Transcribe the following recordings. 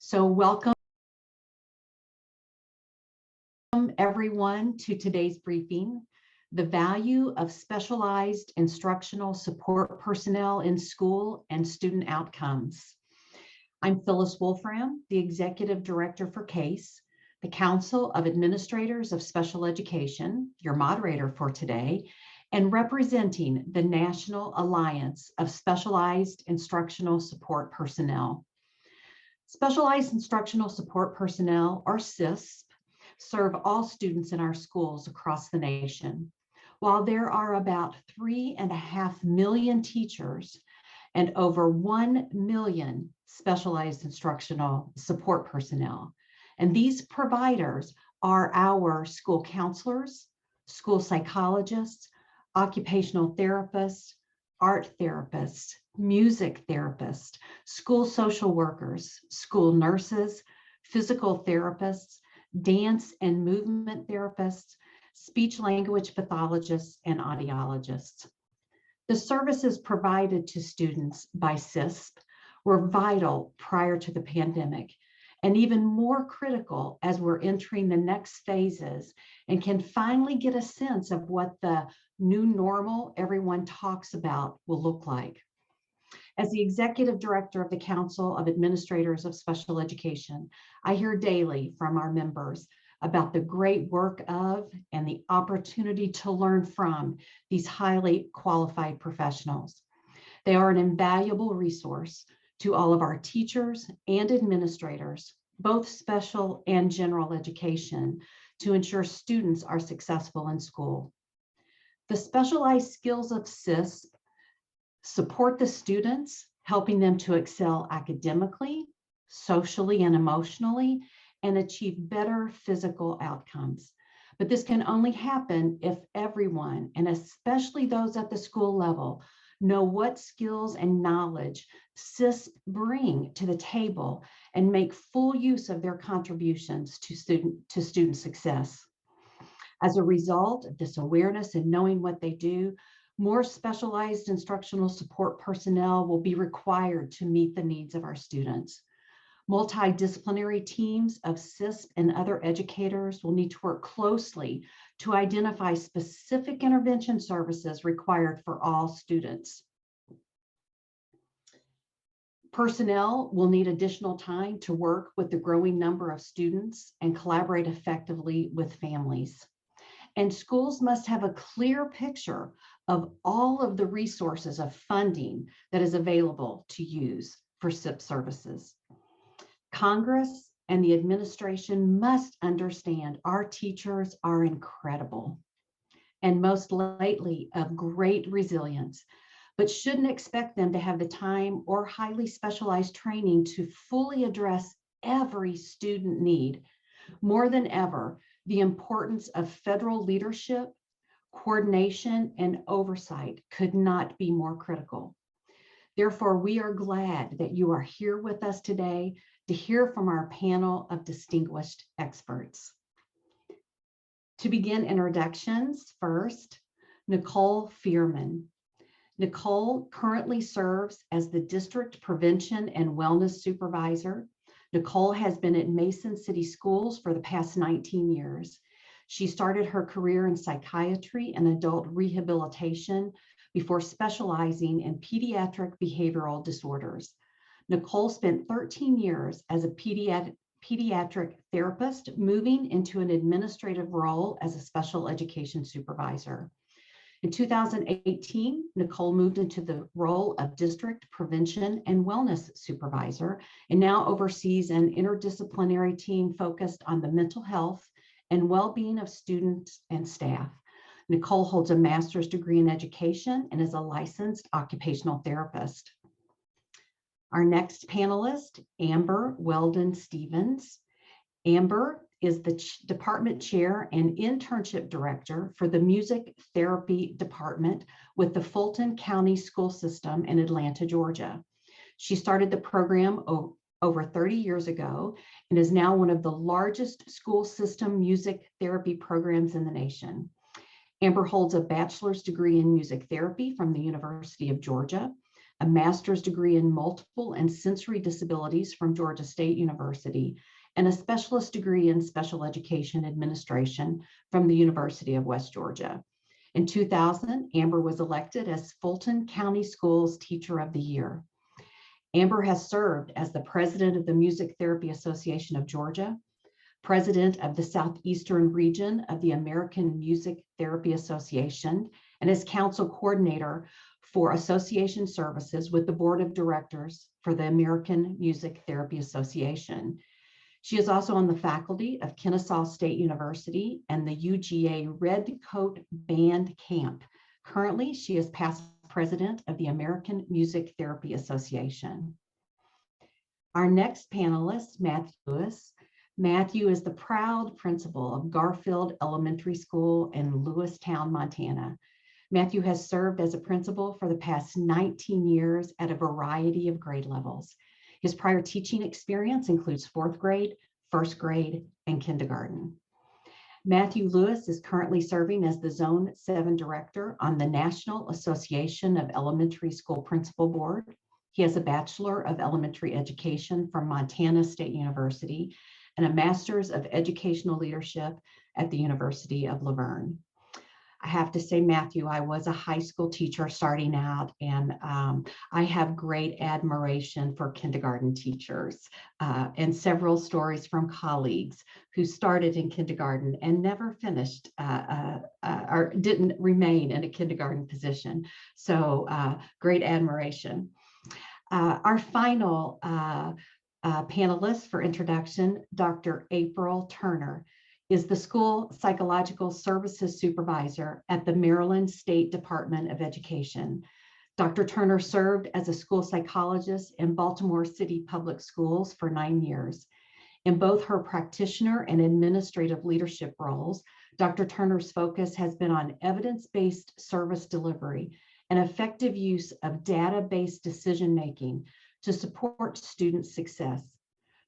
So welcome everyone to today's briefing, the value of specialized instructional support personnel in school and student outcomes. I'm Phyllis Wolfram, the Executive Director for CASE, the Council of Administrators of Special Education, your moderator for today, and representing the National Alliance of Specialized Instructional Support Personnel. Specialized Instructional Support Personnel, or SISP, serve all students in our schools across the nation. While there are about 3.5 million teachers and over 1 million specialized instructional support personnel, and these providers are our school counselors, school psychologists, occupational therapists, art therapists, music therapists, school social workers, school nurses, physical therapists, dance and movement therapists, speech language pathologists, and audiologists. The services provided to students by SISP were vital prior to the pandemic, and even more critical as we're entering the next phases and can finally get a sense of what the new normal everyone talks about will look like. As the Executive Director of the Council of Administrators of Special Education, I hear daily from our members about the great work of and the opportunity to learn from these highly qualified professionals. They are an invaluable resource to all of our teachers and administrators, both special and general education, to ensure students are successful in school. The specialized skills of SISP support the students, helping them to excel academically, socially, and emotionally, and achieve better physical outcomes. But this can only happen if everyone, and especially those at the school level, know what skills and knowledge SISP bring to the table and make full use of their contributions to student success. As a result of this awareness and knowing what they do, more specialized instructional support personnel will be required to meet the needs of our students. Multidisciplinary teams of SISP and other educators will need to work closely to identify specific intervention services required for all students. Personnel will need additional time to work with the growing number of students and collaborate effectively with families. And schools must have a clear picture of all of the resources of funding that is available to use for SIP services. Congress and the administration must understand our teachers are incredible and most lately of great resilience, but shouldn't expect them to have the time or highly specialized training to fully address every student need. More than ever, the importance of federal leadership, coordination, and oversight could not be more critical. Therefore, we are glad that you are here with us today to hear from our panel of distinguished experts. To begin introductions, first, Nicole Pfirman. Nicole currently serves as the District Prevention and Wellness Supervisor. Nicole has been at Mason City Schools for the past 19 years. She started her career in psychiatry and adult rehabilitation before specializing in pediatric behavioral disorders. Nicole spent 13 years as a pediatric therapist, moving into an administrative role as a special education supervisor. In 2018, Nicole moved into the role of District Prevention and Wellness Supervisor and now oversees an interdisciplinary team focused on the mental health and well-being of students and staff. Nicole holds a master's degree in education and is a licensed occupational therapist. Our next panelist, Amber Weldon Stevens. Amber is the department chair and internship director for the music therapy department with the Fulton County School System in Atlanta, Georgia. She started the program over 30 years ago and is now one of the largest school system music therapy programs in the nation. Amber holds a bachelor's degree in music therapy from the University of Georgia. a master's degree in multiple and sensory disabilities from Georgia State University, and a specialist degree in special education administration from the University of West Georgia. In 2000, Amber was elected as Fulton County Schools Teacher of the Year. Amber has served as the president of the Music Therapy Association of Georgia, president of the Southeastern region of the American Music Therapy Association, and as council coordinator for association services with the board of directors for the American Music Therapy Association. She is also on the faculty of Kennesaw State University and the UGA Red Coat Band Camp. Currently, she is past president of the American Music Therapy Association. Our next panelist, Matthew Lewis. Matthew is the proud principal of Garfield Elementary School in Lewistown, Montana. Matthew has served as a principal for the past 19 years at a variety of grade levels. His prior teaching experience includes 4th grade, 1st grade, and kindergarten. Matthew Lewis is currently serving as the Zone 7 Director on the National Association of Elementary School Principal Board. He has a Bachelor of Elementary Education from Montana State University and a Master's of Educational Leadership at the University of La Verne. I have to say, Matthew, I was a high school teacher starting out, and I have great admiration for kindergarten teachers and several stories from colleagues who started in kindergarten and never finished or didn't remain in a kindergarten position. So great admiration. Our final panelist for introduction, Dr. April Turner, is the School Psychological Services Supervisor at the Maryland State Department of Education. Dr. Turner served as a school psychologist in Baltimore City Public Schools for 9 years. In both her practitioner and administrative leadership roles, Dr. Turner's focus has been on evidence-based service delivery and effective use of data-based decision-making to support student success.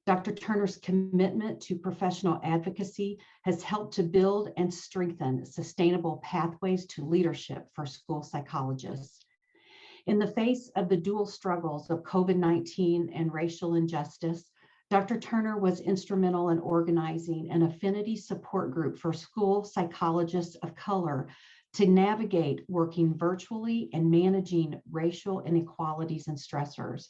Dr. Turner's commitment to professional advocacy has helped to build and strengthen sustainable pathways to leadership for school psychologists. In the face of the dual struggles of COVID-19 and racial injustice, Dr. Turner was instrumental in organizing an affinity support group for school psychologists of color to navigate working virtually and managing racial inequalities and stressors.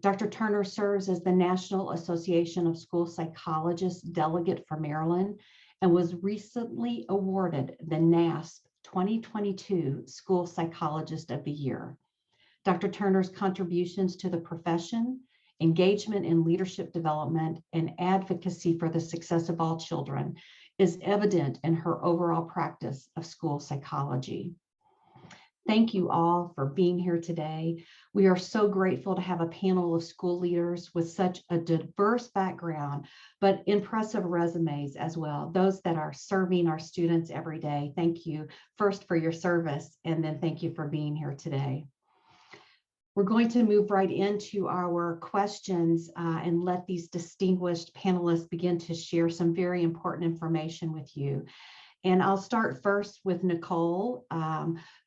Dr. Turner serves as the National Association of School Psychologists Delegate for Maryland and was recently awarded the NASP 2022 School Psychologist of the Year. Dr. Turner's contributions to the profession, engagement in leadership development, and advocacy for the success of all children is evident in her overall practice of school psychology. Thank you all for being here today. We are so grateful to have a panel of school leaders with such a diverse background, but impressive resumes as well. Those that are serving our students every day. Thank you first for your service, and then thank you for being here today. We're going to move right into our questions and let these distinguished panelists begin to share some very important information with you. And I'll start first with Nicole.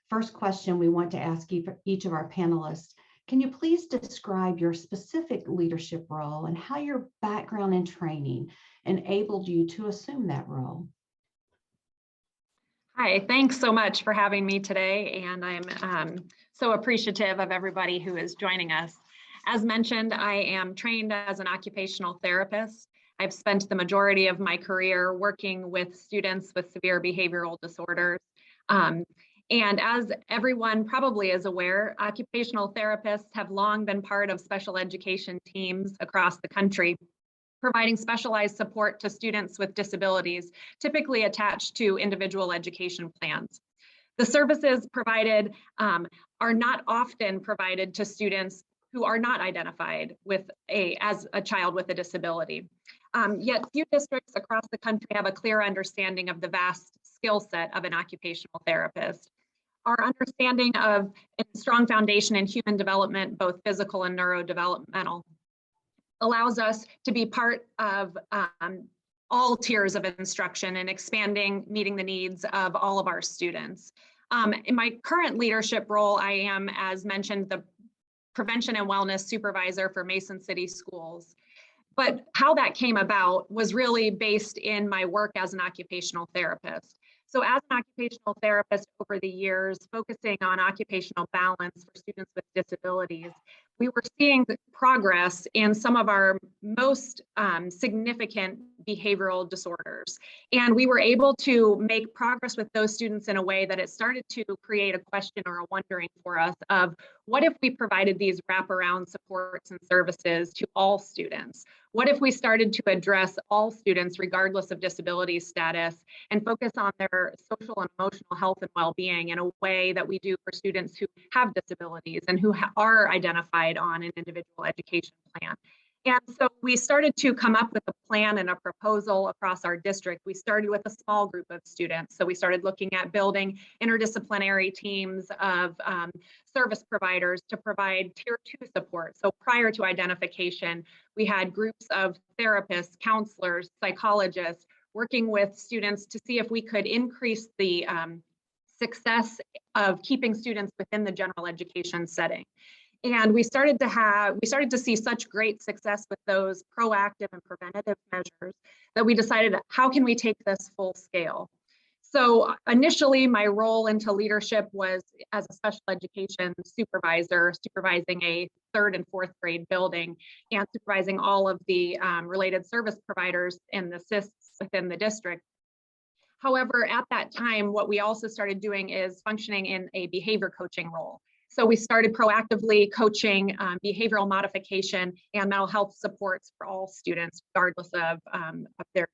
First question we want to ask each of our panelists. Can you please describe your specific leadership role and how your background and training enabled you to assume that role? Hi, thanks so much for having me today, and I'm so appreciative of everybody who is joining us. As mentioned, I am trained as an occupational therapist. I've spent the majority of my career working with students with severe behavioral disorders. And as everyone probably is aware, occupational therapists have long been part of special education teams across the country, providing specialized support to students with disabilities, typically attached to individual education plans. The services provided are not often provided to students who are not identified with as a child with a disability. Yet few districts across the country have a clear understanding of the vast skill set of an occupational therapist. Our understanding of a strong foundation in human development, both physical and neurodevelopmental, allows us to be part of all tiers of instruction and expanding, meeting the needs of all of our students. In my current leadership role, I am, as mentioned, the prevention and wellness supervisor for Mason City Schools. But how that came about was really based in my work as an occupational therapist. So as an occupational therapist over the years, focusing on occupational balance for students with disabilities, we were seeing progress in some of our most significant behavioral disorders. And we were able to make progress with those students in a way that it started to create a question or a wondering for us of what if we provided these wraparound supports and services to all students? What if we started to address all students regardless of disability status and focus on their social and emotional health and well-being in a way that we do for students who have disabilities and who are identified on an individual education plan? And so we started to come up with a plan and a proposal across our district. We started with a small group of students. So we started looking at building interdisciplinary teams of service providers to provide tier 2 support. So prior to identification, we had groups of therapists, counselors, psychologists working with students to see if we could increase the success of keeping students within the general education setting. And we started to see such great success with those proactive and preventative measures that we decided, how can we take this full scale? So initially, my role into leadership was as a special education supervisor, supervising a 3rd and 4th grade building and supervising all of the related service providers and the SISPs within the district. However, at that time, what we also started doing is functioning in a behavior coaching role. So we started proactively coaching behavioral modification and mental health supports for all students, regardless of their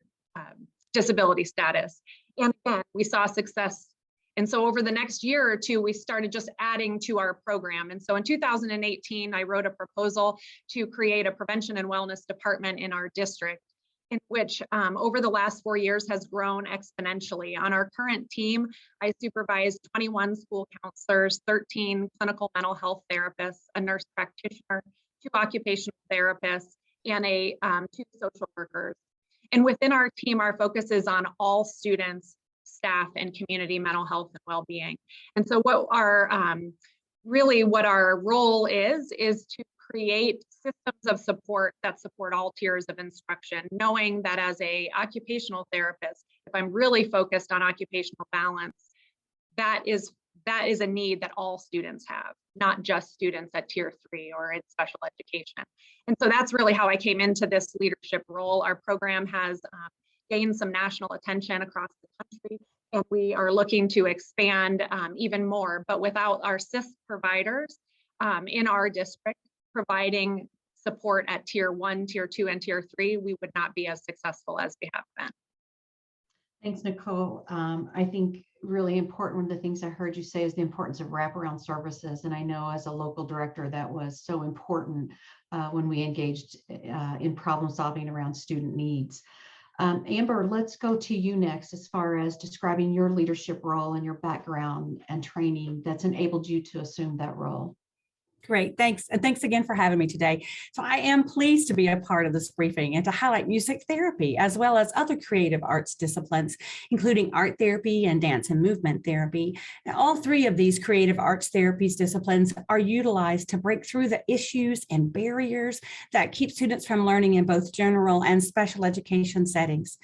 disability status. And again, we saw success. And so over the next year or two, we started just adding to our program. And so in 2018, I wrote a proposal to create a prevention and wellness department in our district, in which over the last 4 years has grown exponentially. On our current team, I supervise 21 school counselors, 13 clinical mental health therapists, a nurse practitioner, 2 occupational therapists, and 2 social workers. And within our team, our focus is on all students, staff, and community mental health and well-being. And so what our role is to create systems of support that support all tiers of instruction, knowing that as an occupational therapist, if I'm really focused on occupational balance, that is a need that all students have, not just students at tier 3 or in special education. And so that's really how I came into this leadership role. Our program has gained some national attention across the country, and we are looking to expand even more. But without our SISP providers in our district providing support at tier 1, tier 2, and tier 3, we would not be as successful as we have been. Thanks, Nicole. I think really important, one of the things I heard you say is the importance of wraparound services. And I know as a local director, that was so important when we engaged in problem solving around student needs. Amber, let's go to you next as far as describing your leadership role and your background and training that's enabled you to assume that role. Great, thanks. And thanks again for having me today. So I am pleased to be a part of this briefing and to highlight music therapy, as well as other creative arts disciplines, including art therapy and dance and movement therapy. Now, all 3 of these creative arts therapies disciplines are utilized to break through the issues and barriers that keep students from learning in both general and special education settings.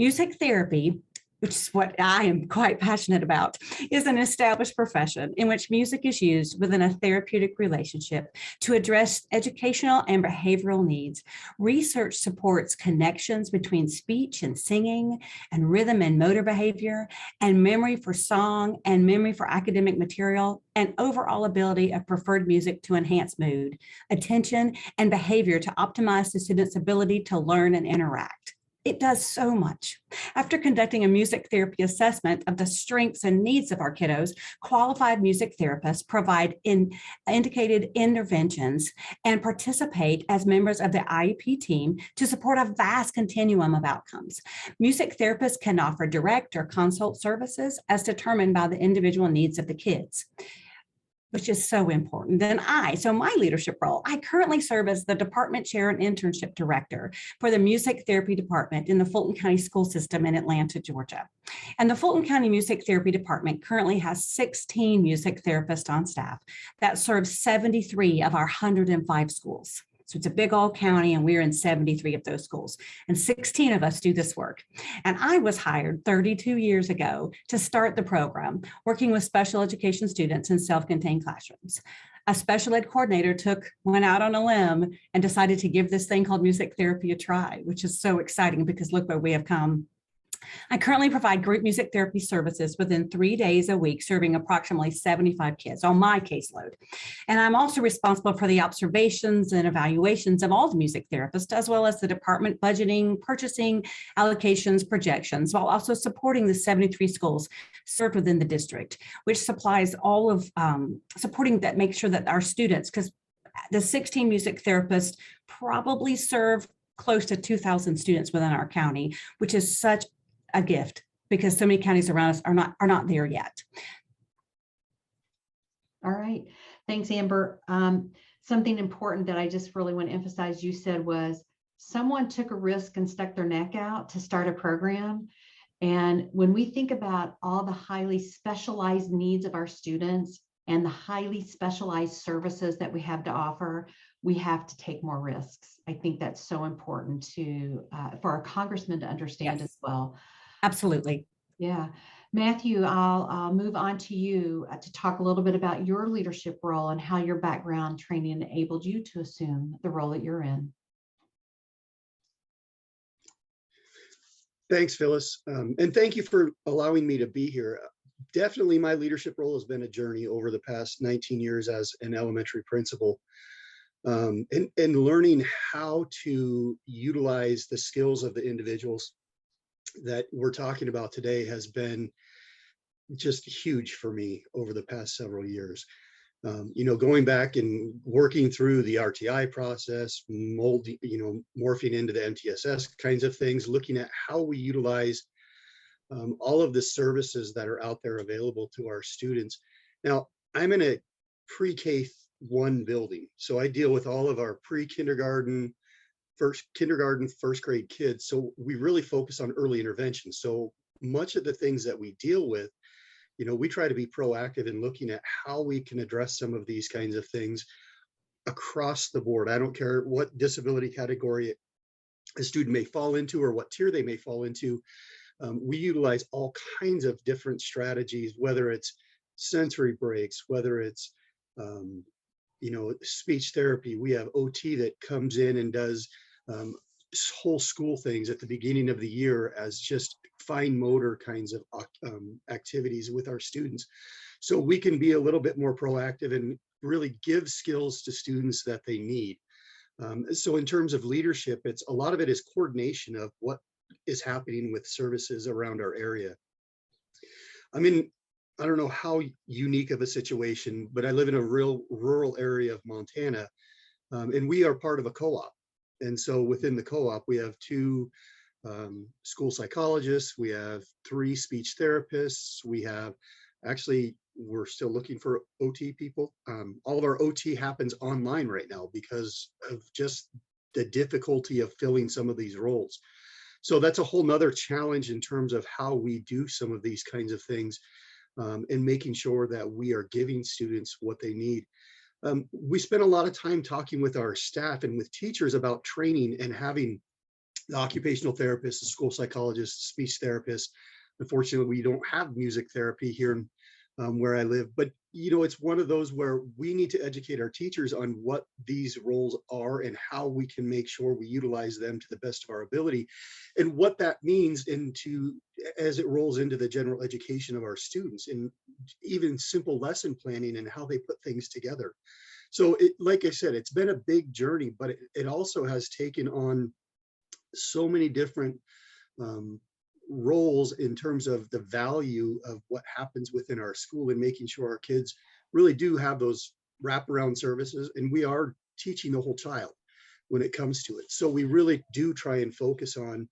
Music therapy, which is what I am quite passionate about, is an established profession in which music is used within a therapeutic relationship to address educational and behavioral needs. Research supports connections between speech and singing, and rhythm and motor behavior, and memory for song and memory for academic material, and overall ability of preferred music to enhance mood, attention, and behavior to optimize the student's ability to learn and interact. It does so much. After conducting a music therapy assessment of the strengths and needs of our kiddos, qualified music therapists provide indicated interventions and participate as members of the IEP team to support a vast continuum of outcomes. Music therapists can offer direct or consult services as determined by the individual needs of the kids. which is so important. Then so my leadership role, I currently serve as the department chair and internship director for the music therapy department in the Fulton County School System in Atlanta, Georgia. And the Fulton County Music Therapy Department currently has 16 music therapists on staff that serve 73 of our 105 schools. So it's a big old county, and we're in 73 of those schools, and 16 of us do this work. And I was hired 32 years ago to start the program, working with special education students in self-contained classrooms. A special ed coordinator went out on a limb and decided to give this thing called music therapy a try, which is so exciting because look where we have come. I currently provide group music therapy services within 3 days a week, serving approximately 75 kids on my caseload. And I'm also responsible for the observations and evaluations of all the music therapists, as well as the department budgeting, purchasing, allocations, projections, while also supporting the 73 schools served within the district, which supplies all of supporting that, make sure that our students, because the 16 music therapists probably serve close to 2,000 students within our county, which is such a gift because so many counties around us are not there yet. All right. Thanks, Amber. Something important that I just really want to emphasize you said was someone took a risk and stuck their neck out to start a program. And when we think about all the highly specialized needs of our students and the highly specialized services that we have to offer, we have to take more risks. I think that's so important for our congressman to understand as well. Absolutely. Yeah. Matthew, I'll move on to you to talk a little bit about your leadership role and how your background training enabled you to assume the role that you're in. Thanks, Phyllis. And thank you for allowing me to be here. Definitely my leadership role has been a journey over the past 19 years as an elementary principal. And learning how to utilize the skills of the individuals that we're talking about today has been just huge for me over the past several years. Going back and working through the RTI process, morphing into the MTSS kinds of things, looking at how we utilize all of the services that are out there available to our students. Now, I'm in a pre-K 1 building, so I deal with all of our pre-kindergarten, first grade kids. So we really focus on early intervention. So much of the things that we deal with, we try to be proactive in looking at how we can address some of these kinds of things across the board. I don't care what disability category a student may fall into or what tier they may fall into. We utilize all kinds of different strategies, whether it's sensory breaks, whether it's speech therapy. We have OT that comes in and does whole school things at the beginning of the year as just fine motor kinds of activities with our students. So we can be a little bit more proactive and really give skills to students that they need. So in terms of leadership, a lot of it is coordination of what is happening with services around our area. I don't know how unique of a situation, but I live in a real rural area of Montana, and we are part of a co-op. And so within the co-op, we have 2 school psychologists, we have 3 speech therapists, we're still looking for OT people. All of our OT happens online right now because of just the difficulty of filling some of these roles. So that's a whole nother challenge in terms of how we do some of these kinds of things. And making sure that we are giving students what they need. We spend a lot of time talking with our staff and with teachers about training and having the occupational therapists, the school psychologists, speech therapists. Unfortunately, we don't have music therapy here where I live, but it's one of those where we need to educate our teachers on what these roles are and how we can make sure we utilize them to the best of our ability and what that means as it rolls into the general education of our students and even simple lesson planning and how they put things together. So like I said, it's been a big journey, but it also has taken on so many different roles in terms of the value of what happens within our school and making sure our kids really do have those wraparound services, and we are teaching the whole child when it comes to it. So we really do try and focus on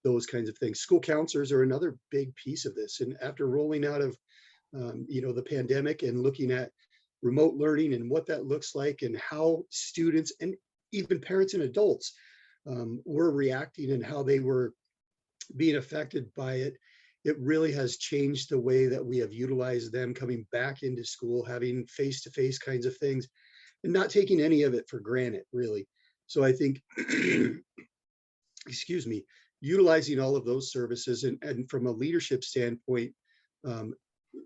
those kinds of things. School counselors are another big piece of this, and after rolling out of the pandemic and looking at remote learning and what that looks like, and how students and even parents and adults were reacting and how they were being affected by it. It really has changed the way that we have utilized them coming back into school, having face-to-face kinds of things, and not taking any of it for granted, really. So I think, excuse me, utilizing all of those services, and from a leadership standpoint,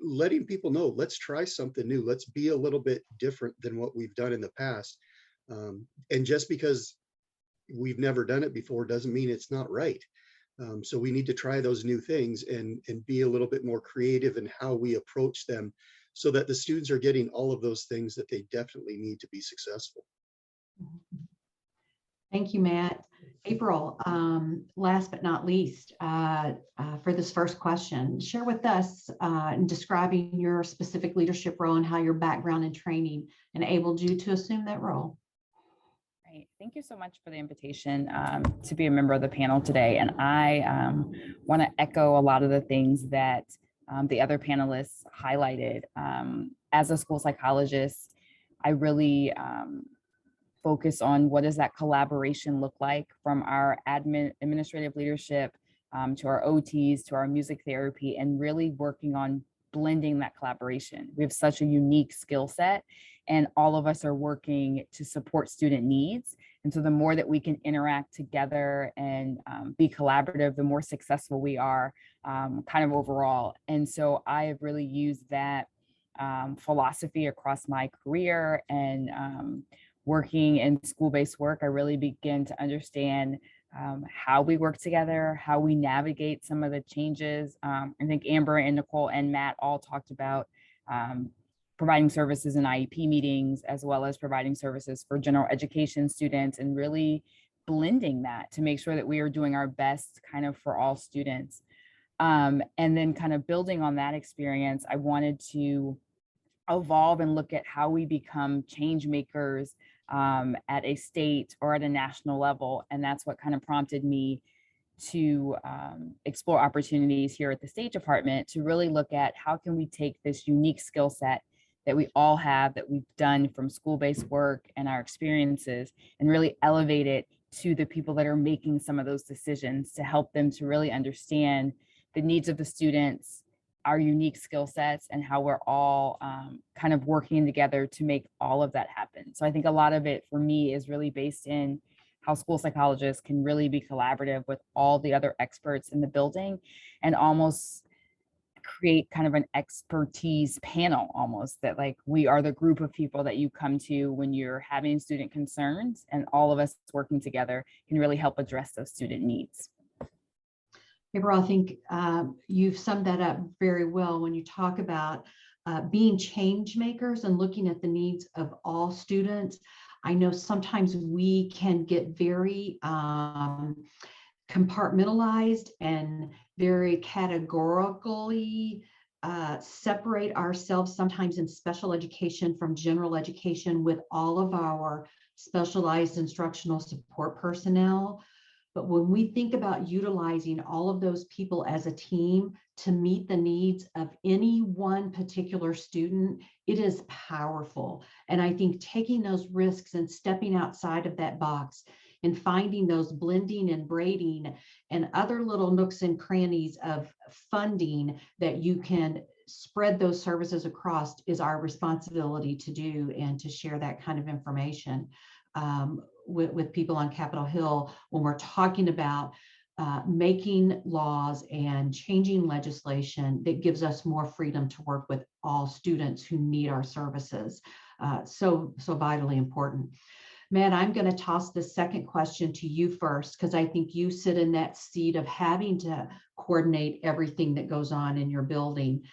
letting people know, let's try something new. Let's be a little bit different than what we've done in the past. And just because we've never done it before doesn't mean it's not right. So we need to try those new things and be a little bit more creative in how we approach them, so that the students are getting all of those things that they definitely need to be successful. Thank you, Matt. April, last but not least, for this first question, share with us in describing your specific leadership role and how your background and training enabled you to assume that role. Right. Thank you so much for the invitation to be a member of the panel today. And I want to echo a lot of the things that the other panelists highlighted. As a school psychologist, I really focus on what does that collaboration look like, from our administrative leadership to our OTs, to our music therapy, and really working on blending that collaboration. We have such a unique skill set, and all of us are working to support student needs. And so the more that we can interact together and be collaborative, the more successful we are kind of overall. And so I have really used that philosophy across my career, and working in school-based work, I really begin to understand how we work together, how we navigate some of the changes. I think Amber and Nicole and Matt all talked about providing services in IEP meetings, as well as providing services for general education students, and really blending that to make sure that we are doing our best kind of for all students. And then kind of building on that experience, I wanted to evolve and look at how we become change makers at a state or at a national level. And that's what kind of prompted me to explore opportunities here at the State Department to really look at how can we take this unique skill set that we all have, that we've done from school-based work and our experiences, and really elevate it to the people that are making some of those decisions, to help them to really understand the needs of the students, our unique skill sets, and how we're all kind of working together to make all of that happen. So I think a lot of it for me is really based in how school psychologists can really be collaborative with all the other experts in the building, and almost create kind of an expertise panel, almost, that like we are the group of people that you come to when you're having student concerns, and all of us working together can really help address those student needs. April, I think you've summed that up very well when you talk about being change makers and looking at the needs of all students. I know sometimes we can get very compartmentalized and very categorically separate ourselves sometimes in special education from general education with all of our specialized instructional support personnel. But when we think about utilizing all of those people as a team to meet the needs of any one particular student, it is powerful. And I think taking those risks and stepping outside of that box and finding those blending and braiding and other little nooks and crannies of funding that you can spread those services across is our responsibility to do, and to share that kind of information with people on Capitol Hill when we're talking about making laws and changing legislation that gives us more freedom to work with all students who need our services. So vitally important. Matt, I'm going to toss the second question to you first, because I think you sit in that seat of having to coordinate everything that goes on in your building.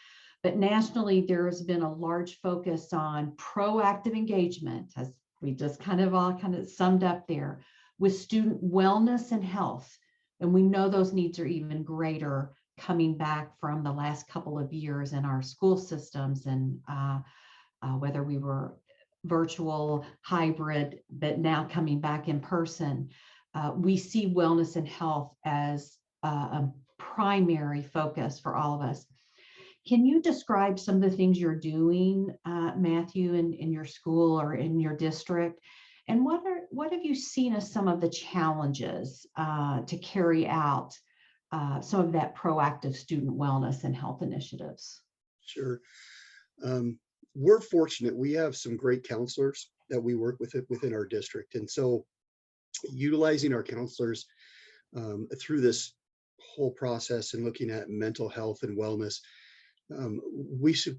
But nationally, there has been a large focus on proactive engagement, as we just kind of summed up there, with student wellness and health. And we know those needs are even greater coming back from the last couple of years in our school systems, and whether we were virtual, hybrid, but now coming back in person. We see wellness and health as a primary focus for all of us. Can you describe some of the things you're doing, Matthew, in your school or in your district? And what have you seen as some of the challenges to carry out some of that proactive student wellness and health initiatives? Sure. We're fortunate. We have some great counselors that we work with within our district. And so utilizing our counselors through this whole process and looking at mental health and wellness,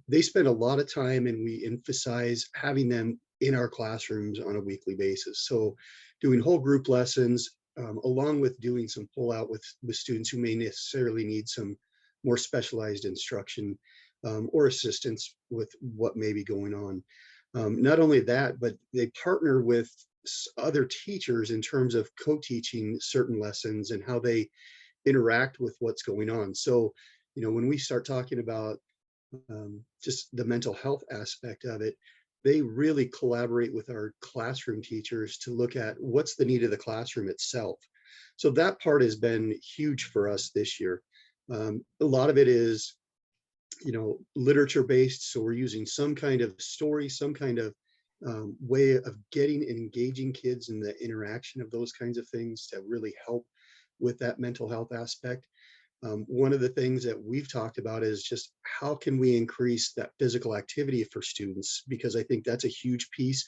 they spend a lot of time, and we emphasize having them in our classrooms on a weekly basis. So doing whole group lessons, along with doing some pull out with students who may necessarily need some more specialized instruction or assistance with what may be going on. Not only that, but they partner with other teachers in terms of co-teaching certain lessons and how they interact with what's going on. So, when we start talking about just the mental health aspect of it, they really collaborate with our classroom teachers to look at what's the need of the classroom itself. So that part has been huge for us this year. A lot of it is, literature based. So we're using some kind of story, some kind of way of getting and engaging kids in the interaction of those kinds of things to really help with that mental health aspect. One of the things that we've talked about is just how can we increase that physical activity for students, because I think that's a huge piece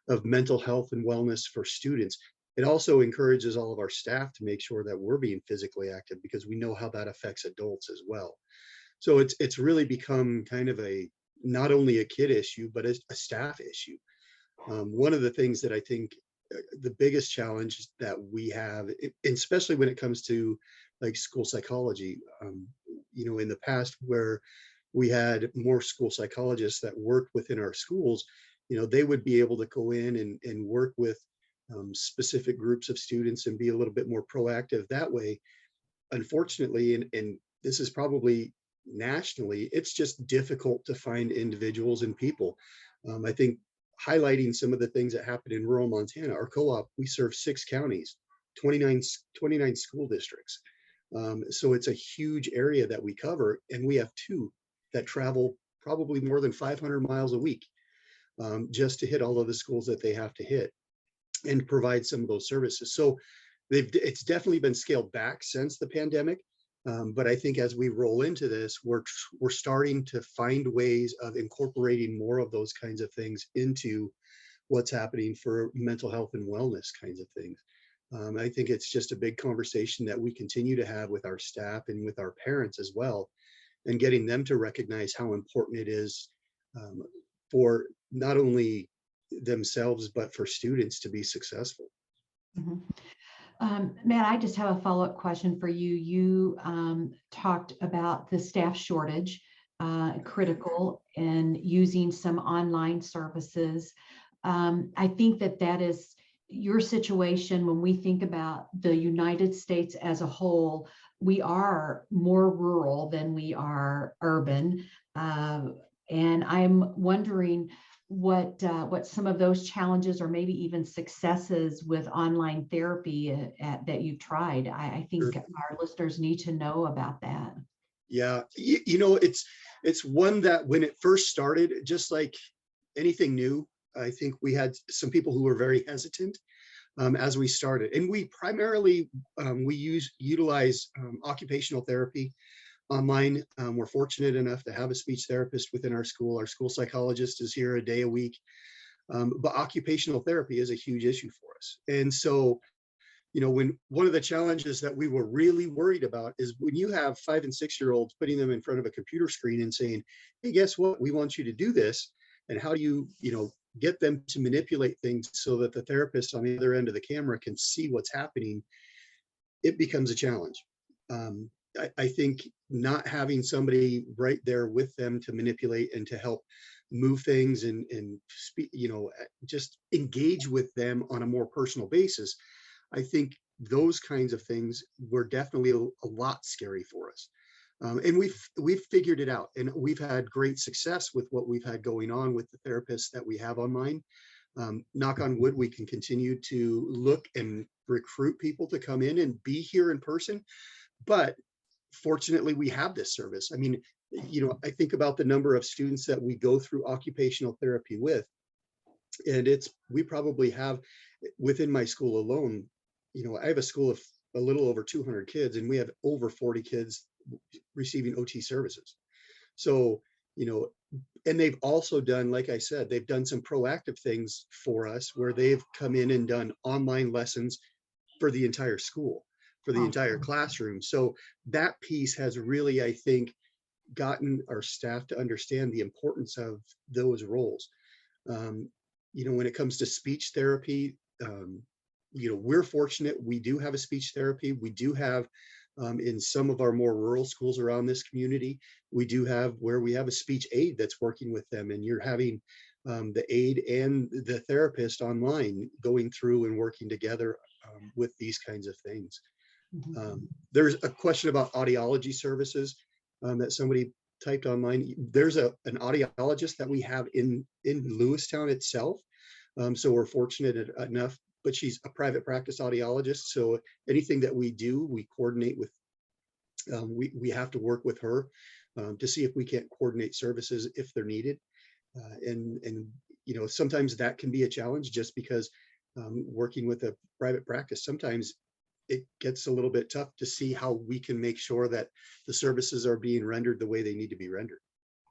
of mental health and wellness for students. It also encourages all of our staff to make sure that we're being physically active, because we know how that affects adults as well. So it's really become kind of not only a kid issue, but a staff issue. One of the things that I think the biggest challenge that we have, especially when it comes to like school psychology, in the past where we had more school psychologists that worked within our schools, they would be able to go in and work with specific groups of students and be a little bit more proactive that way. Unfortunately, and this is probably nationally, it's just difficult to find individuals and people. I think highlighting some of the things that happen in rural Montana, our co-op, we serve 6 counties, 29 school districts. So it's a huge area that we cover, and we have 2 that travel probably more than 500 miles a week just to hit all of the schools that they have to hit and provide some of those services. So it's definitely been scaled back since the pandemic. But I think as we roll into this, we're starting to find ways of incorporating more of those kinds of things into what's happening for mental health and wellness kinds of things. I think it's just a big conversation that we continue to have with our staff and with our parents as well, and getting them to recognize how important it is for not only themselves, but for students to be successful. Mm-hmm. Matt, I just have a follow-up question for you. You talked about the staff shortage, critical, and using some online services. I think that is your situation. When we think about the United States as a whole, we are more rural than we are urban. And I'm wondering what some of those challenges or maybe even successes with online therapy that you've tried. I think Sure. our listeners need to know about that. Yeah, it's one that when it first started, just like anything new, I think we had some people who were very hesitant as we started. And we primarily, utilize occupational therapy online. We're fortunate enough to have a speech therapist within our school. Our school psychologist is here a day a week. But occupational therapy is a huge issue for us. And so, when one of the challenges that we were really worried about is when you have 5 and 6-year-olds, putting them in front of a computer screen and saying, hey, guess what? We want you to do this. And how do you, get them to manipulate things so that the therapist on the other end of the camera can see what's happening? It becomes a challenge. I think not having somebody right there with them to manipulate and to help move things and speak, just engage with them on a more personal basis, I think those kinds of things were definitely a lot scary for us. And we've figured it out, and we've had great success with what we've had going on with the therapists that we have online. Knock on wood, we can continue to look and recruit people to come in and be here in person. But fortunately, we have this service. I mean, I think about the number of students that we go through occupational therapy with, and we probably have within my school alone, I have a school of a little over 200 kids, and we have over 40 kids receiving OT services. So, and they've also done, like I said, they've done some proactive things for us where they've come in and done online lessons for the entire school, for the entire classroom. So that piece has really, I think, gotten our staff to understand the importance of those roles. When it comes to speech therapy, we're fortunate. We do have a speech therapy. We do have in some of our more rural schools around this community, we do have where we have a speech aide that's working with them, and you're having the aide and the therapist online going through and working together with these kinds of things. There's a question about audiology services that somebody typed online. There's an audiologist that we have in Lewistown itself. So we're fortunate enough, but she's a private practice audiologist. So anything that we do, we coordinate with, we have to work with her to see if we can't coordinate services if they're needed. And sometimes that can be a challenge just because working with a private practice, sometimes it gets a little bit tough to see how we can make sure that the services are being rendered the way they need to be rendered.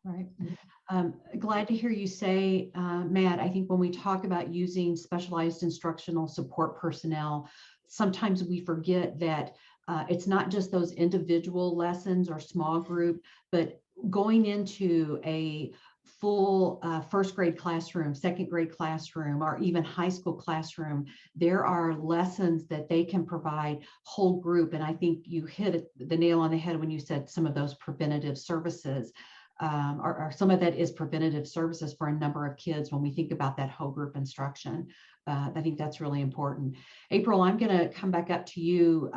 Right. Glad to hear you say, Matt, I think when we talk about using specialized instructional support personnel, sometimes we forget that it's not just those individual lessons or small group, but going into a full first grade classroom, second grade classroom, or even high school classroom, there are lessons that they can provide whole group. And I think you hit the nail on the head when you said some of those preventative services. Or some of that is preventative services for a number of kids when we think about that whole group instruction. I think that's really important. April, I'm going to come back up to you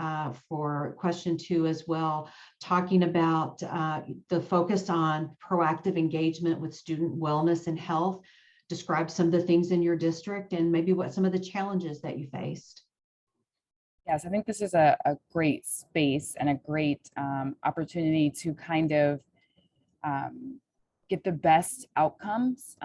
for question 2 as well, talking about the focus on proactive engagement with student wellness and health. Describe some of the things in your district and maybe what some of the challenges that you faced. Yes, I think this is a great space and a great opportunity to kind of get the best outcomes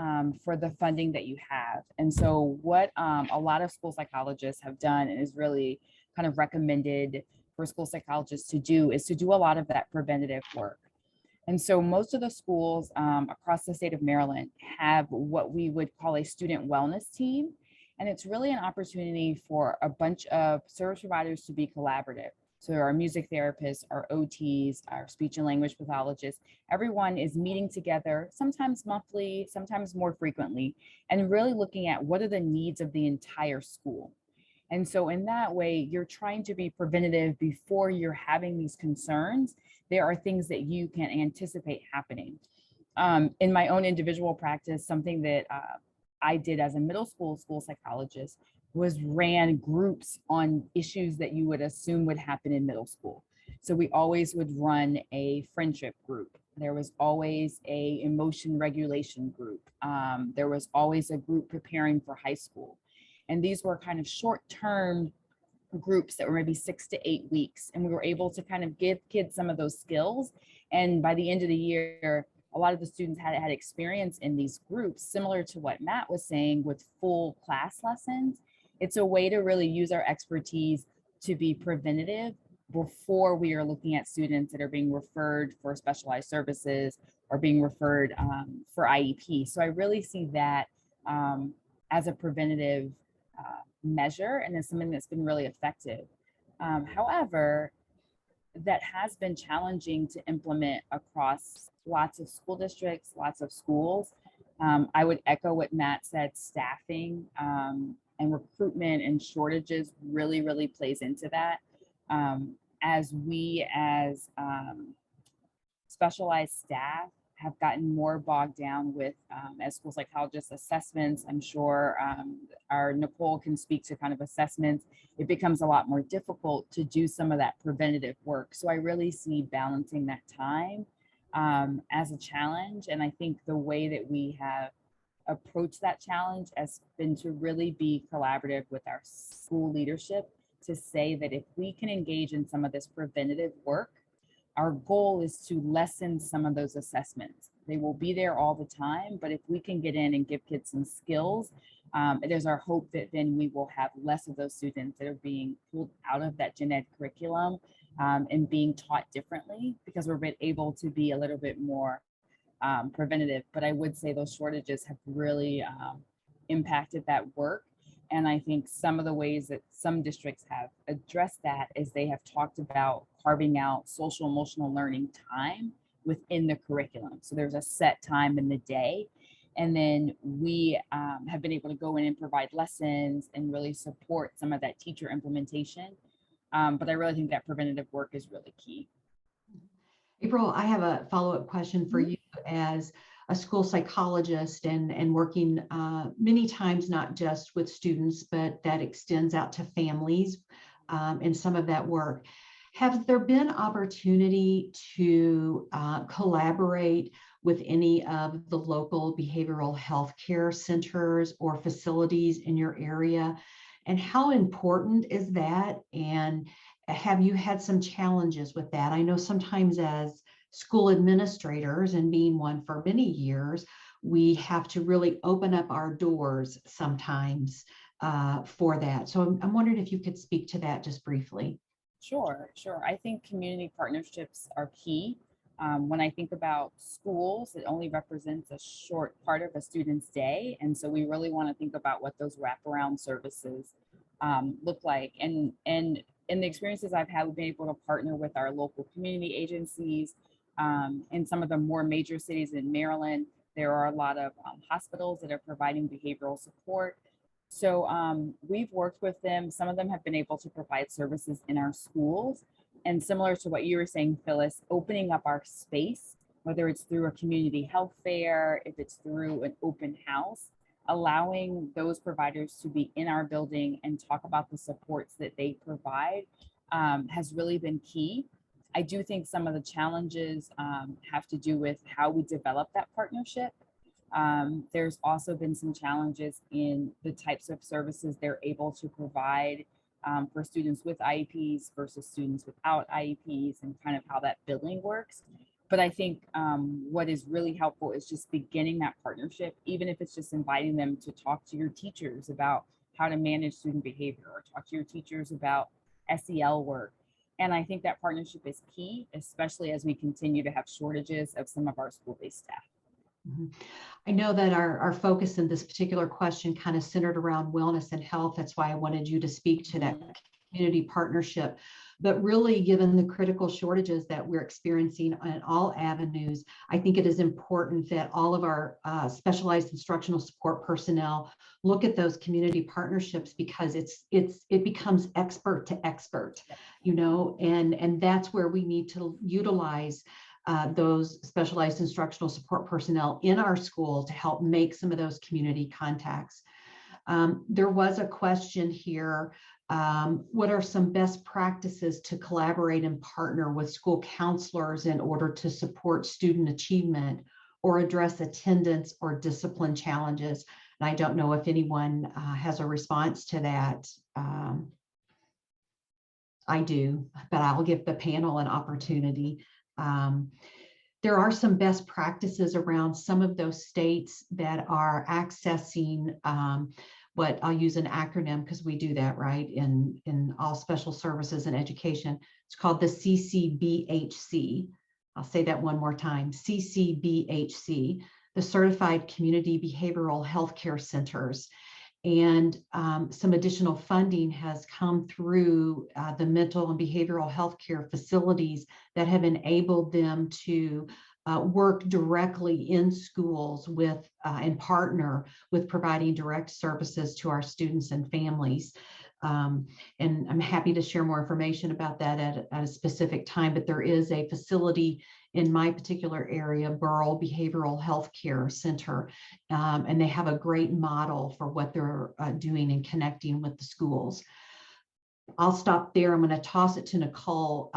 for the funding that you have. And so what a lot of school psychologists have done and is really kind of recommended for school psychologists to do is to do a lot of that preventative work. And so most of the schools across the state of Maryland have what we would call a student wellness team. And it's really an opportunity for a bunch of service providers to be collaborative. So our music therapists, our OTs, our speech and language pathologists, everyone is meeting together, sometimes monthly, sometimes more frequently, and really looking at what are the needs of the entire school. And so in that way, you're trying to be preventative before you're having these concerns. There are things that you can anticipate happening. In my own individual practice, something that I did as a middle school psychologist was ran groups on issues that you would assume would happen in middle school. So we always would run a friendship group. There was always a emotion regulation group. There was always a group preparing for high school. And these were kind of short-term groups that were maybe 6 to 8 weeks. And we were able to kind of give kids some of those skills. And by the end of the year, a lot of the students had experience in these groups, similar to what Matt was saying with full class lessons. It's a way to really use our expertise to be preventative before we are looking at students that are being referred for specialized services or being referred for IEP. So I really see that as a preventative measure, and it's something that's been really effective. However, that has been challenging to implement across lots of school districts, lots of schools. I would echo what Matt said, staffing and recruitment and shortages really plays into that. As we as specialized staff have gotten more bogged down with, as school psychologists, assessments. I'm sure our Nicole can speak to kind of assessments. It becomes a lot more difficult to do some of that preventative work. So I really see balancing that time as a challenge. And I think the way that we have approached that challenge has been to really be collaborative with our school leadership to say that if we can engage in some of this preventative work, our goal is to lessen some of those assessments. They will be there all the time, but if we can get in and give kids some skills, it is our hope that then we will have less of those students that are being pulled out of that gen ed curriculum and being taught differently, because we're able to be a little bit more preventative. But I would say those shortages have really impacted that work. And I think some of the ways that some districts have addressed that is they have talked about carving out social emotional learning time within the curriculum. So there's a set time in the day. And then we have been able to go in and provide lessons and really support some of that teacher implementation. But I really think that preventative work is really key. April, I have a follow-up question for you as a school psychologist and working many times, not just with students, but that extends out to families in some of that work. Have there been opportunity to collaborate with any of the local behavioral health care centers or facilities in your area? And how important is that? And have you had some challenges with that? I know sometimes as school administrators, and being one for many years, we have to really open up our doors sometimes for that. So I'm wondering if you could speak to that just briefly. Sure. I think community partnerships are key. When I think about schools, it only represents a short part of a student's day. And so we really want to think about what those wraparound services look like. And in the experiences I've had, we've been able to partner with our local community agencies. In some of the more major cities in Maryland, there are a lot of hospitals that are providing behavioral support. So we've worked with them. Some of them have been able to provide services in our schools. And similar to what you were saying, Phyllis, opening up our space, whether it's through a community health fair, if it's through an open house, allowing those providers to be in our building and talk about the supports that they provide has really been key. I do think some of the challenges have to do with how we develop that partnership. There's also been some challenges in the types of services they're able to provide for students with IEPs versus students without IEPs, and kind of how that billing works. But I think what is really helpful is just beginning that partnership, even if it's just inviting them to talk to your teachers about how to manage student behavior, or talk to your teachers about SEL work. And I think that partnership is key, especially as we continue to have shortages of some of our school-based staff. I know that our focus in this particular question kind of centered around wellness and health. That's why I wanted you to speak to that community partnership. But really, given the critical shortages that we're experiencing on all avenues, I think it is important that all of our specialized instructional support personnel look at those community partnerships, because it becomes expert to expert, and that's where we need to utilize those specialized instructional support personnel in our school to help make some of those community contacts. There was a question here. What are some best practices to collaborate and partner with school counselors in order to support student achievement or address attendance or discipline challenges? And I don't know if anyone has a response to that. I do, but I'll give the panel an opportunity. There are some best practices around some of those states that are accessing what I'll use an acronym, because we do that right in all special services and education. It's called the CCBHC. I'll say that one more time, CCBHC, the Certified Community Behavioral Healthcare Centers. And some additional funding has come through the mental and behavioral health care facilities that have enabled them to work directly in schools with and partner with providing direct services to our students and families. And I'm happy to share more information about that at a specific time, but there is a facility in my particular area, Burrell Behavioral Health Care Center, and they have a great model for what they're doing and connecting with the schools. I'll stop there. I'm going to toss it to Nicole.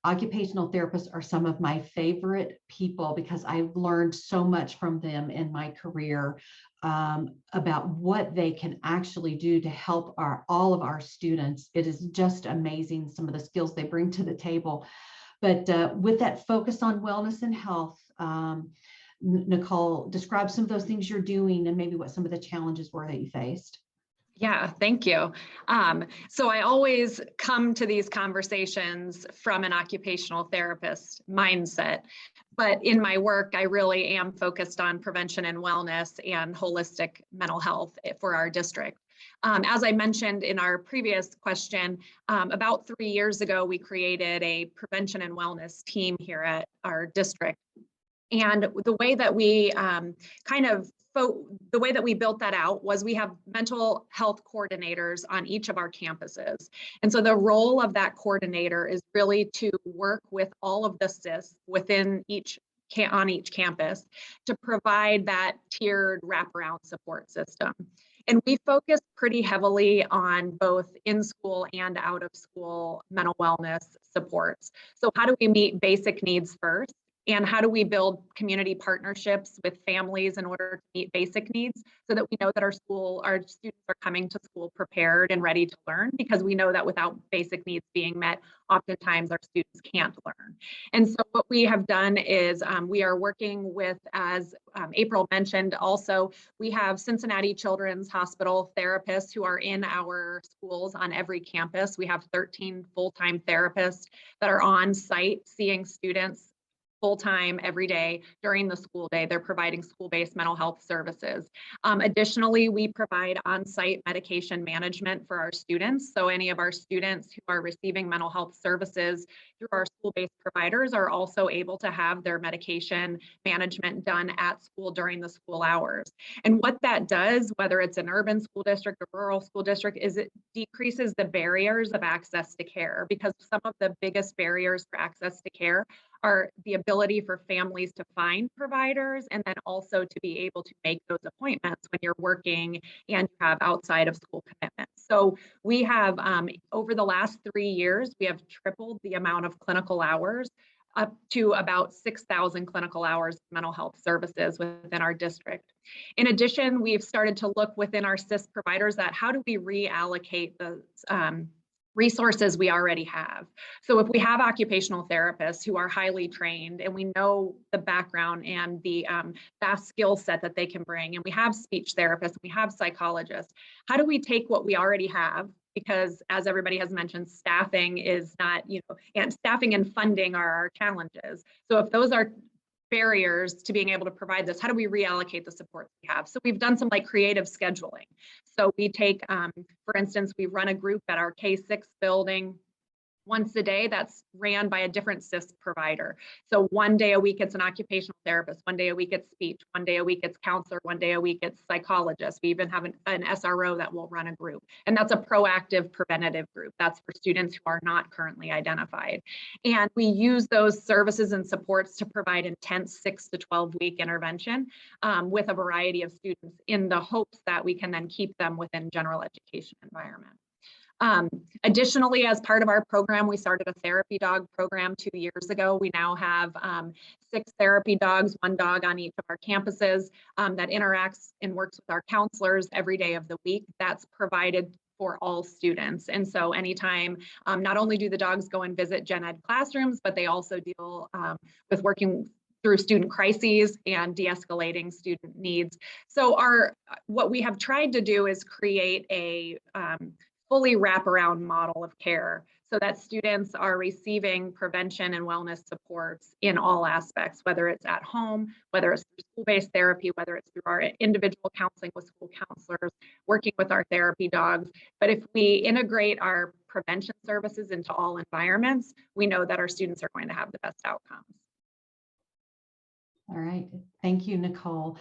Occupational therapists are some of my favorite people because I've learned so much from them in my career about what they can actually do to help all of our students. It is just amazing, some of the skills they bring to the table. But with that focus on wellness and health, Nicole, describe some of those things you're doing and maybe what some of the challenges were that you faced. Yeah, thank you. So I always come to these conversations from an occupational therapist mindset, but in my work, I really am focused on prevention and wellness and holistic mental health for our district. As I mentioned in our previous question, about 3 years ago, we created a prevention and wellness team here at our district. And the way that we the way that we built that out was we have mental health coordinators on each of our campuses. And so the role of that coordinator is really to work with all of the SISP within on each campus to provide that tiered wraparound support system. And we focus pretty heavily on both in-school and out-of-school mental wellness supports. So how do we meet basic needs first? And how do we build community partnerships with families in order to meet basic needs so that we know that our students are coming to school prepared and ready to learn, because we know that without basic needs being met, oftentimes our students can't learn. And so what we have done is we are working with, as April mentioned, also, we have Cincinnati Children's Hospital therapists who are in our schools on every campus. We have 13 full-time therapists that are on site seeing students full-time every day during the school day. They're providing school-based mental health services. Additionally, we provide on-site medication management for our students. So any of our students who are receiving mental health services through our school-based providers are also able to have their medication management done at school during the school hours. And what that does, whether it's an urban school district or rural school district, is it decreases the barriers of access to care, because some of the biggest barriers for access to care are the ability for families to find providers and then also to be able to make those appointments when you're working and you have outside of school commitments. So we have, over the last 3 years, we have tripled the amount of clinical hours up to about 6,000 clinical hours of mental health services within our district. In addition, we've started to look within our SISP providers at how do we reallocate the resources we already have. So if we have occupational therapists who are highly trained and we know the background and the vast skill set that they can bring, and we have speech therapists, we have psychologists, how do we take what we already have? Because as everybody has mentioned, staffing is not, and staffing and funding are our challenges. So if those are barriers to being able to provide this, how do we reallocate the support we have? So we've done some creative scheduling. So we take, for instance, we run a group at our K6 building once a day that's ran by a different SISP provider. So one day a week it's an occupational therapist, one day a week it's speech, one day a week it's counselor, one day a week it's psychologist. We even have an SRO that will run a group. And that's a proactive preventative group. That's for students who are not currently identified. And we use those services and supports to provide intense 6 to 12 week intervention with a variety of students in the hopes that we can then keep them within general education environment. Additionally, as part of our program, we started a therapy dog program 2 years ago. We now have 6 therapy dogs, 1 dog on each of our campuses that interacts and works with our counselors every day of the week. That's provided for all students. And so anytime, not only do the dogs go and visit gen ed classrooms, but they also deal with working through student crises and de-escalating student needs. So what we have tried to do is create a fully wraparound model of care so that students are receiving prevention and wellness supports in all aspects, whether it's at home, whether it's through school-based therapy, whether it's through our individual counseling with school counselors, working with our therapy dogs. But if we integrate our prevention services into all environments, we know that our students are going to have the best outcomes. All right, thank you, Nicole.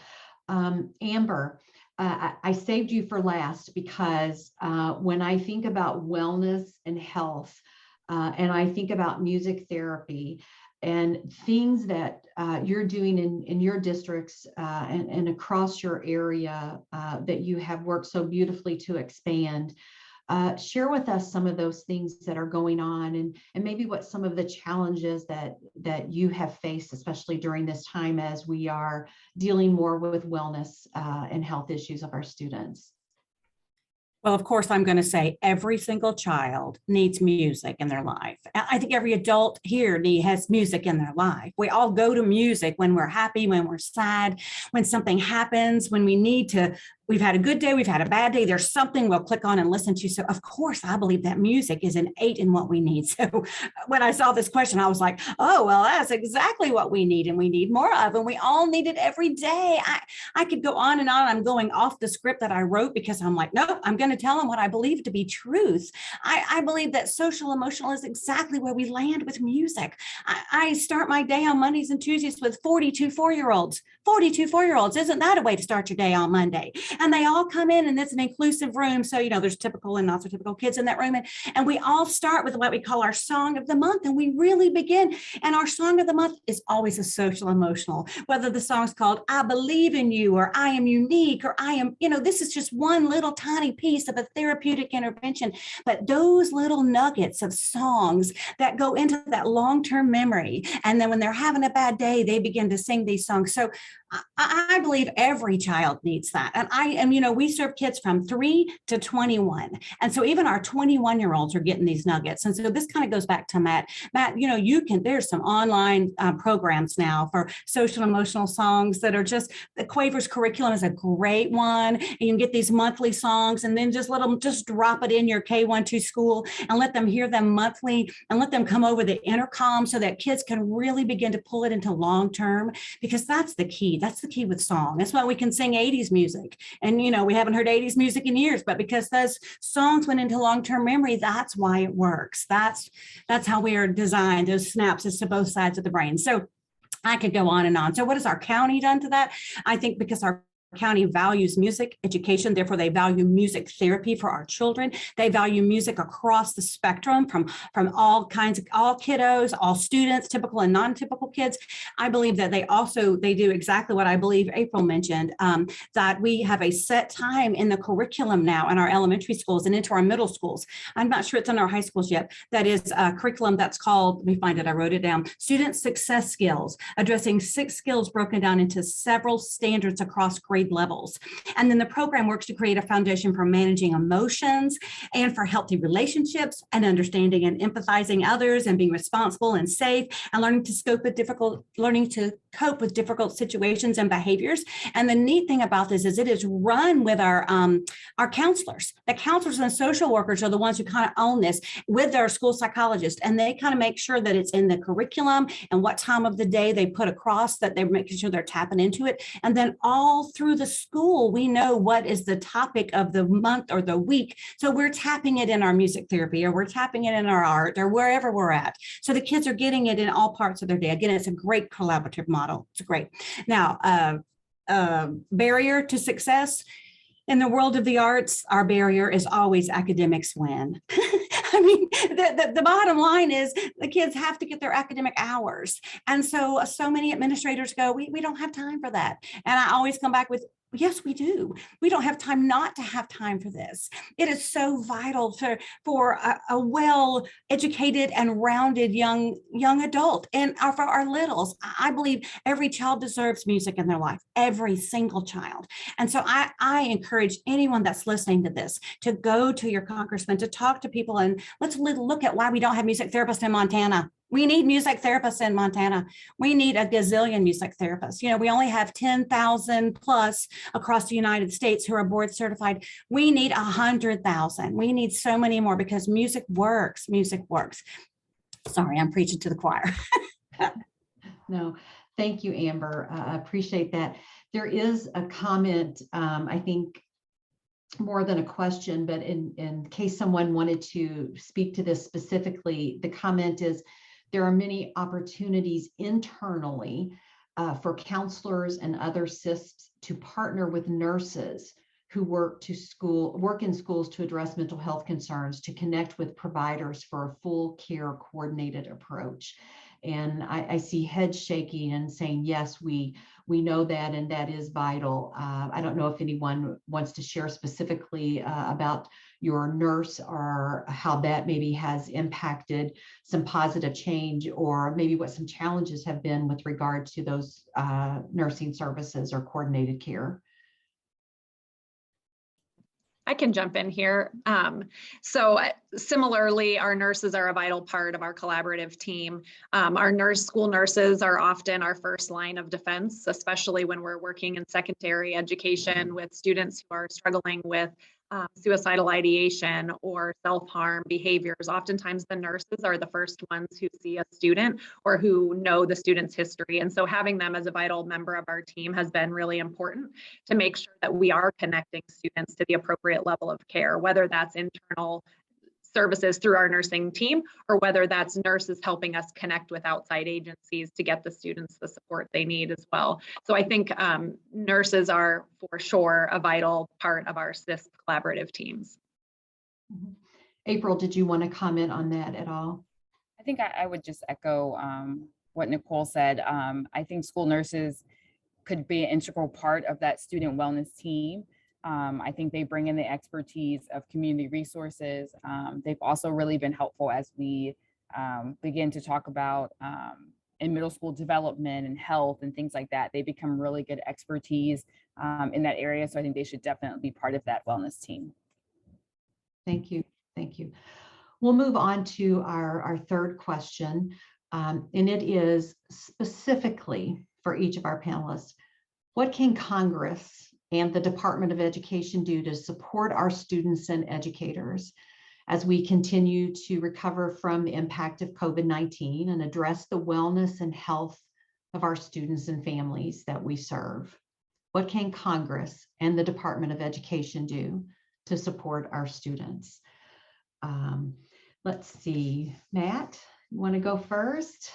Amber, I saved you for last because when I think about wellness and health, and I think about music therapy and things that you're doing in your districts and across your area that you have worked so beautifully to expand, share with us some of those things that are going on and maybe what some of the challenges that you have faced, especially during this time as we are dealing more with wellness and health issues of our students. Well, of course, I'm going to say every single child needs music in their life. I think every adult here has music in their life. We all go to music when we're happy, when we're sad, when something happens, when we need to. We've had a good day, we've had a bad day. There's something we'll click on and listen to. So of course, I believe that music is innate in what we need. So when I saw this question, I was like, oh, well, that's exactly what we need and we need more of. And we all need it every day. I could go on and on. I'm going off the script that I wrote because I'm like, no, I'm going to tell them what I believe to be truth. I believe that social emotional is exactly where we land with music. I start my day on Mondays and Tuesdays with 42 4-year-olds. 42 4-year-olds. Isn't that a way to start your day on Monday? And they all come in and it's an inclusive room. So, there's typical and not so typical kids in that room. And we all start with what we call our song of the month. And we really begin. And our song of the month is always a social emotional, whether the song's called I Believe in You or I Am Unique or I Am, this is just one little tiny piece of a therapeutic intervention. But those little nuggets of songs that go into that long-term memory. And then when they're having a bad day, they begin to sing these songs. So I believe every child needs that. And we serve kids from 3 to 21. And so even our 21-year-olds are getting these nuggets. And so this kind of goes back to Matt. Matt, there's some online programs now for social emotional songs that are just, the Quavers curriculum is a great one. And you can get these monthly songs and then just let them just drop it in your K-1-2 school and let them hear them monthly and let them come over the intercom so that kids can really begin to pull it into long-term, because that's the key. That's the key with song. That's why we can sing 80s music. And, we haven't heard 80s music in years, but because those songs went into long-term memory, that's why it works. That's how we are designed, those synapses to both sides of the brain. So I could go on and on. So what has our county done to that? I think because our county values music education, therefore they value music therapy for our children. They value music across the spectrum from all kinds of, all kiddos, all students, typical and non-typical kids. I believe that they do exactly what I believe April mentioned, that we have a set time in the curriculum now in our elementary schools and into our middle schools. I'm not sure it's in our high schools yet. That is a curriculum that's called, let me find it, I wrote it down, Student Success Skills, addressing 6 skills broken down into several standards across grade levels. And then the program works to create a foundation for managing emotions and for healthy relationships and understanding and empathizing others and being responsible and safe and learning to cope with difficult situations and behaviors. And the neat thing about this is it is run with our counselors. The counselors and social workers are the ones who kind of own this with their school psychologist, and they kind of make sure that it's in the curriculum and what time of the day they put across, that they're making sure they're tapping into it. And then all through the school, we know what is the topic of the month or the week. So we're tapping it in our music therapy, or we're tapping it in our art, or wherever we're at. So the kids are getting it in all parts of their day. Again, it's a great collaborative model. It's great. Now, barrier to success. In the world of the arts, our barrier is always academics win. I mean, the bottom line is the kids have to get their academic hours. And so many administrators go, we don't have time for that. And I always come back with, yes, we do. We don't have time not to have time for this. It is so vital for a well-educated and rounded young adult, and for our littles. I believe every child deserves music in their life, every single child. And so I encourage anyone that's listening to this to go to your congressman, to talk to people, and let's look at why we don't have music therapists in Montana. We need music therapists in Montana. We need a gazillion music therapists. We only have 10,000 plus across the United States who are board certified. We need 100,000. We need so many more because music works. Music works. Sorry, I'm preaching to the choir. No, thank you, Amber. I appreciate that. There is a comment, I think, more than a question, but in case someone wanted to speak to this specifically, the comment is, there are many opportunities internally for counselors and other SISPs to partner with nurses who work in schools to address mental health concerns, to connect with providers for a full care coordinated approach. And I see heads shaking and saying, yes, we know that, and that is vital. I don't know if anyone wants to share specifically about your nurse, or how that maybe has impacted some positive change, or maybe what some challenges have been with regard to those nursing services or coordinated care. I can jump in here. So similarly, our nurses are a vital part of our collaborative team. Our school nurses are often our first line of defense, especially when we're working in secondary education with students who are struggling with suicidal ideation or self-harm behaviors. Oftentimes the nurses are the first ones who see a student or who know the student's history. And so having them as a vital member of our team has been really important to make sure that we are connecting students to the appropriate level of care, whether that's internal services through our nursing team or whether that's nurses helping us connect with outside agencies to get the students the support they need as well. So I think nurses are for sure a vital part of our SISP collaborative teams. April, did you want to comment on that at all? I think I would just echo what Nicole said. I think school nurses could be an integral part of that student wellness team. I think they bring in the expertise of community resources. They've also really been helpful as we begin to talk about in middle school development and health and things like that. They become really good expertise in that area. So I think they should definitely be part of that wellness team. Thank you. Thank you. We'll move on to our third question, and it is specifically for each of our panelists. What can Congress and the Department of Education do to support our students and educators as we continue to recover from the impact of COVID-19 and address the wellness and health of our students and families that we serve? What can Congress and the Department of Education do to support our students? Let's see, Matt, you want to go first?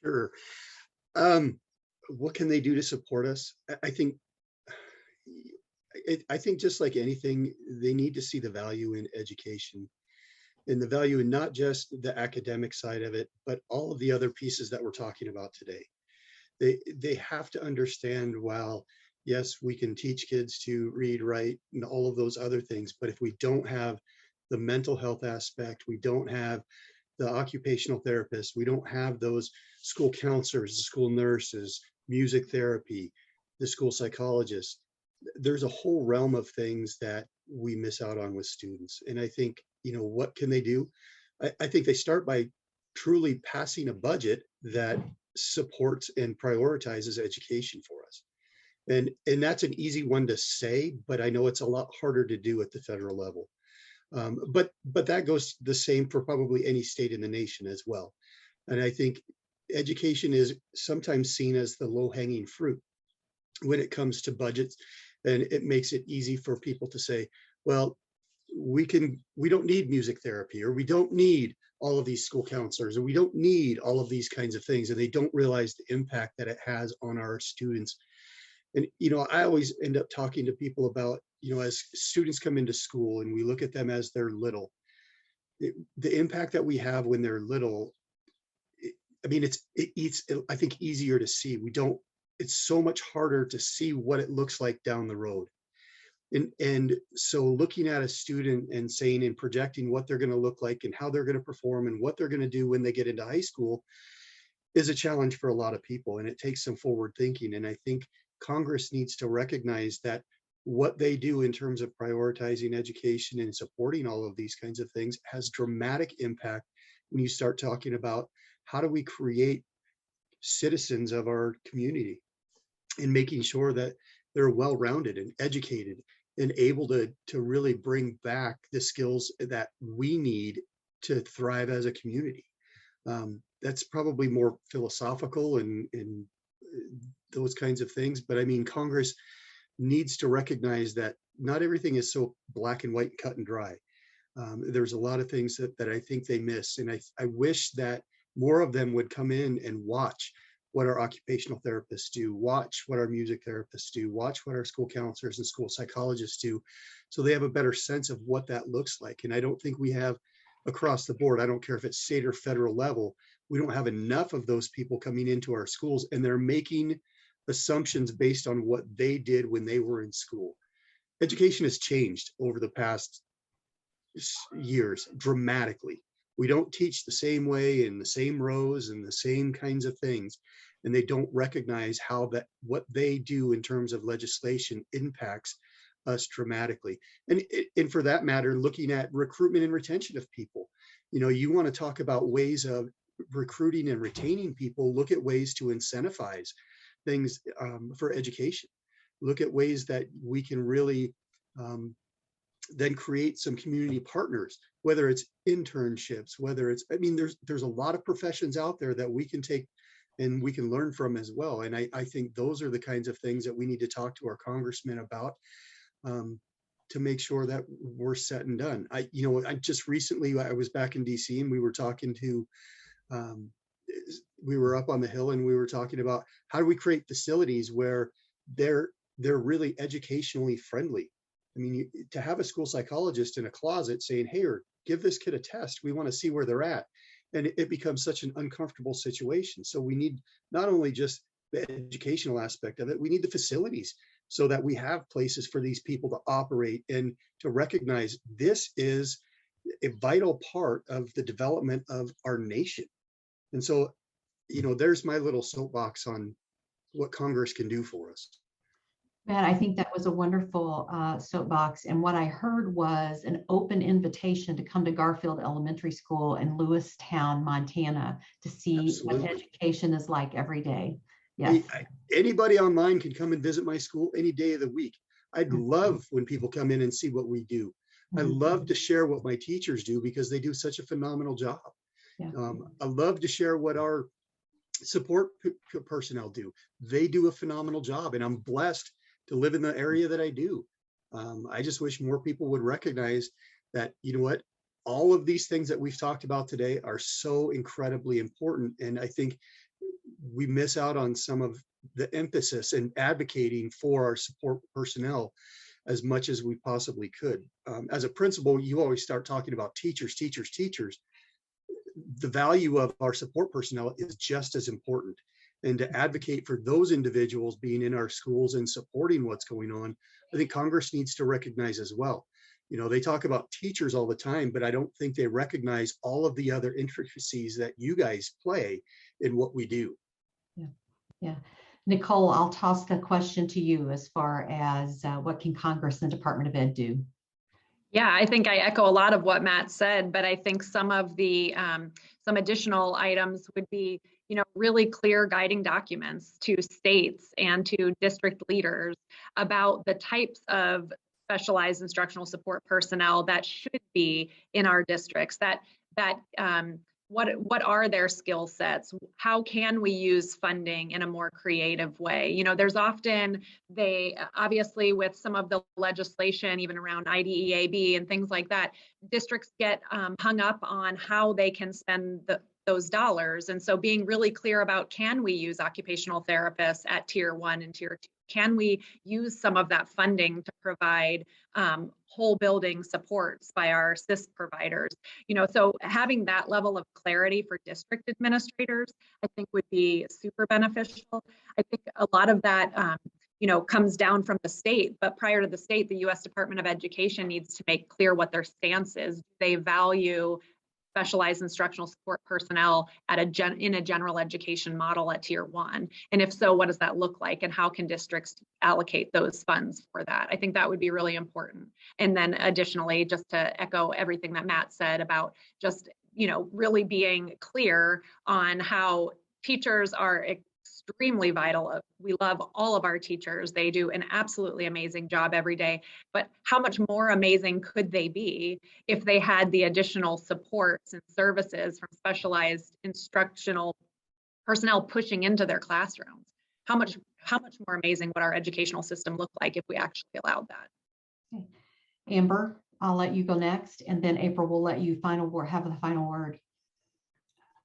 Sure. What can they do to support us? I think just like anything, they need to see the value in education and the value in not just the academic side of it, but all of the other pieces that we're talking about today. They have to understand, while yes, we can teach kids to read, write, and all of those other things, but if we don't have the mental health aspect, we don't have the occupational therapists, we don't have those school counselors, the school nurses, music therapy, the school psychologists, there's a whole realm of things that we miss out on with students. And I think, what can they do? I think they start by truly passing a budget that supports and prioritizes education for us. And that's an easy one to say, but I know it's a lot harder to do at the federal level. But that goes the same for probably any state in the nation as well. And I think education is sometimes seen as the low-hanging fruit when it comes to budgets, and it makes it easy for people to say, well, we don't need music therapy, or we don't need all of these school counselors, or we don't need all of these kinds of things, and they don't realize the impact that it has on our students. And I always end up talking to people about, as students come into school and we look at them as they're little, the impact that we have when they're little, it's I think easier to see. It's so much harder to see what it looks like down the road. And so looking at a student and saying and projecting what they're going to look like and how they're going to perform and what they're going to do when they get into high school is a challenge for a lot of people. And it takes some forward thinking. And I think Congress needs to recognize that what they do in terms of prioritizing education and supporting all of these kinds of things has dramatic impact when you start talking about how do we create citizens of our community and making sure that they're well-rounded and educated and able to really bring back the skills that we need to thrive as a community. That's probably more philosophical and those kinds of things. But I mean, Congress needs to recognize that not everything is so black and white and cut and dry. There's a lot of things that I think they miss. And I wish that more of them would come in and watch what our occupational therapists do, watch what our music therapists do, watch what our school counselors and school psychologists do, so they have a better sense of what that looks like. And I don't think we have across the board, I don't care if it's state or federal level, we don't have enough of those people coming into our schools, and they're making assumptions based on what they did when they were in school. Education has changed over the past years dramatically. We don't teach the same way in the same rows and the same kinds of things, and they don't recognize how what they do in terms of legislation impacts us dramatically. And for that matter, looking at recruitment and retention of people. You want to talk about ways of recruiting and retaining people, look at ways to incentivize things for education. Look at ways that we can really then create some community partners, whether it's internships, whether it's, there's a lot of professions out there that we can take and we can learn from as well. And I think those are the kinds of things that we need to talk to our congressmen about to make sure that we're set and done. I just recently, I was back in DC and we were talking to, we were up on the Hill and we were talking about how do we create facilities where they're really educationally friendly. To have a school psychologist in a closet saying, hey, or give this kid a test, we want to see where they're at. And it becomes such an uncomfortable situation. So we need not only just the educational aspect of it, we need the facilities so that we have places for these people to operate and to recognize this is a vital part of the development of our nation. And so, there's my little soapbox on what Congress can do for us. Matt, I think that was a wonderful soapbox. And what I heard was an open invitation to come to Garfield Elementary School in Lewistown, Montana, to see Absolutely. what education is like every day. Yes. Anybody online can come and visit my school any day of the week. I'd love when people come in and see what we do. I love to share what my teachers do because they do such a phenomenal job. Yeah. I love to share what our support personnel do. They do a phenomenal job, and I'm blessed to live in the area that I do. I just wish more people would recognize that, all of these things that we've talked about today are so incredibly important. And I think we miss out on some of the emphasis in advocating for our support personnel as much as we possibly could. As a principal, you always start talking about teachers. The value of our support personnel is just as important. And to advocate for those individuals being in our schools and supporting what's going on, I think Congress needs to recognize as well. They talk about teachers all the time, but I don't think they recognize all of the other intricacies that you guys play in what we do. Yeah. Nicole, I'll toss the question to you as far as what can Congress and the Department of Ed do? Yeah, I think I echo a lot of what Matt said, but I think some of the some additional items would be, really clear guiding documents to states and to district leaders about the types of specialized instructional support personnel that should be in our districts. What are their skill sets? How can we use funding in a more creative way? There's often, obviously with some of the legislation, even around IDEAB and things like that, districts get hung up on how they can spend those dollars. And so being really clear about, can we use occupational therapists at tier 1 and tier 2? Can we use some of that funding to provide whole building supports by our SISP providers? So having that level of clarity for district administrators, I think would be super beneficial. I think a lot of that, comes down from the state, but prior to the state, the U.S. Department of Education needs to make clear what their stance is. They value specialized instructional support personnel in a general education model at tier 1? And if so, what does that look like? And how can districts allocate those funds for that? I think that would be really important. And then additionally, just to echo everything that Matt said about just, really being clear on how teachers are extremely vital. We love all of our teachers. They do an absolutely amazing job every day, but how much more amazing could they be if they had the additional supports and services from specialized instructional personnel pushing into their classrooms? How much more amazing would our educational system look like if we actually allowed that? Okay. Amber, I'll let you go next, and then April will let you have the final word.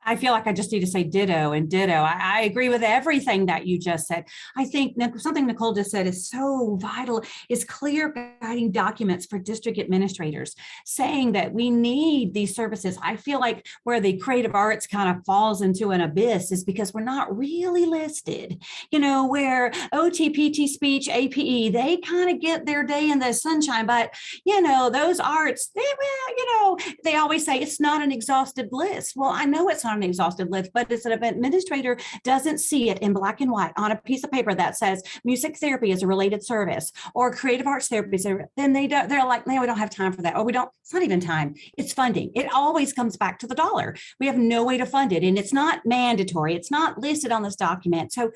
I feel like I just need to say ditto and ditto. I agree with everything that you just said. I think something Nicole just said is so vital, is clear guiding documents for district administrators saying that we need these services. I feel like where the creative arts kind of falls into an abyss is because we're not really listed, where OT, PT, speech, APE, they kind of get their day in the sunshine, but those arts, they always say it's not an exhaustive list. Well, I know it's not an exhaustive list, but if an administrator doesn't see it in black and white on a piece of paper that says music therapy is a related service or creative arts therapy, then they're like, no, we don't have time for that. Or it's not even time. It's funding. It always comes back to the dollar. We have no way to fund it. And it's not mandatory. It's not listed on this document. So,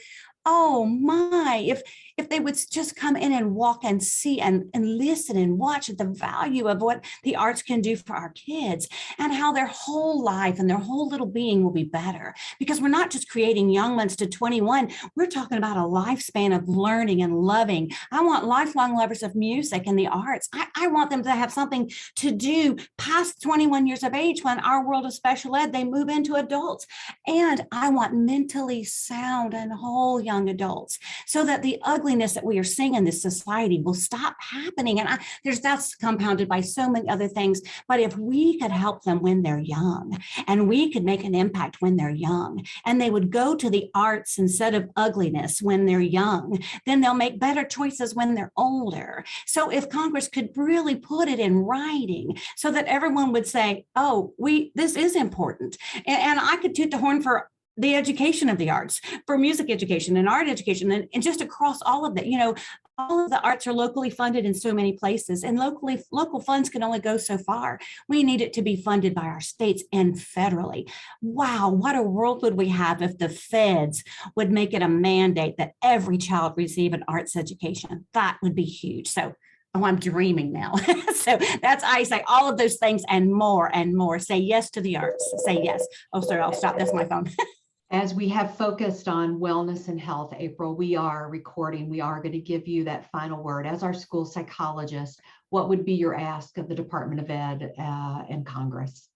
oh my, if they would just come in and walk and see and listen and watch the value of what the arts can do for our kids and how their whole life and their whole little being will be better. Because we're not just creating young ones to 21, we're talking about a lifespan of learning and loving. I want lifelong lovers of music and the arts. I want them to have something to do past 21 years of age when our world of special ed, they move into adults. And I want mentally sound and whole young adults so that the ugliness that we are seeing in this society will stop happening. And that's compounded by so many other things. But if we could help them when they're young and we could make an impact when they're young and they would go to the arts instead of ugliness when they're young, then they'll make better choices when they're older. So if Congress could really put it in writing so that everyone would say, oh, this is important. And I could toot the horn for the education of the arts, for music education and art education, and just across all of that. All of the arts are locally funded in so many places, and local funds can only go so far. We need it to be funded by our states and federally. Wow, what a world would we have if the feds would make it a mandate that every child receive an arts education? That would be huge. So, I'm dreaming now. So I say all of those things and more and more. Say yes to the arts. Say yes. Oh, sorry, I'll stop. That's my phone. As we have focused on wellness and health, April, we are recording. We are going to give you that final word. As our school psychologist, what would be your ask of the Department of Ed and Congress?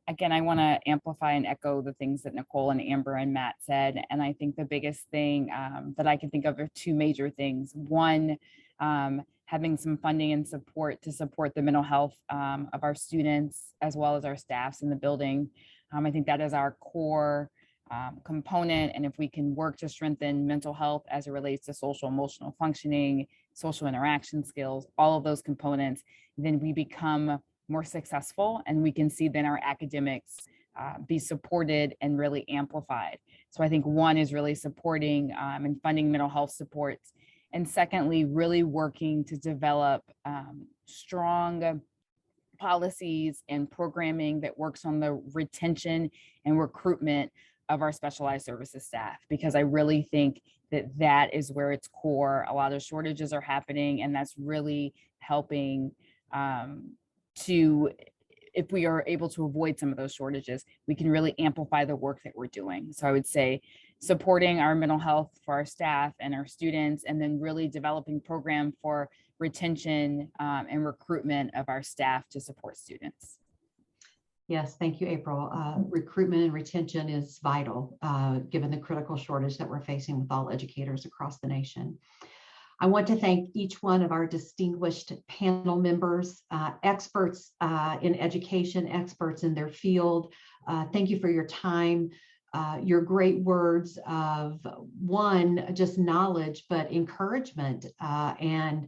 Again, I want to amplify and echo the things that Nicole and Amber and Matt said. And I think the biggest thing that I can think of are two major things. One, having some funding and support to support the mental health of our students as well as our staffs in the building. I think that is our core component. And if we can work to strengthen mental health as it relates to social emotional functioning, social interaction skills, all of those components, then we become more successful and we can see then our academics be supported and really amplified. So I think one is really supporting and funding mental health supports. And secondly, really working to develop strong policies and programming that works on the retention and recruitment of our specialized services staff, because I really think that is where it's core. A lot of shortages are happening, and that's really helping if we are able to avoid some of those shortages, we can really amplify the work that we're doing. So I would say supporting our mental health for our staff and our students, and then really developing program for retention and recruitment of our staff to support students. Yes, thank you, April. Recruitment and retention is vital, given the critical shortage that we're facing with all educators across the nation. I want to thank each one of our distinguished panel members, experts in education, experts in their field. Thank you for your time, your great words of just knowledge, but encouragement and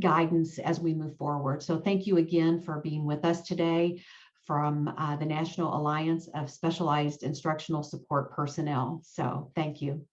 guidance as we move forward. So thank you again for being with us today from the National Alliance of Specialized Instructional Support Personnel. So thank you.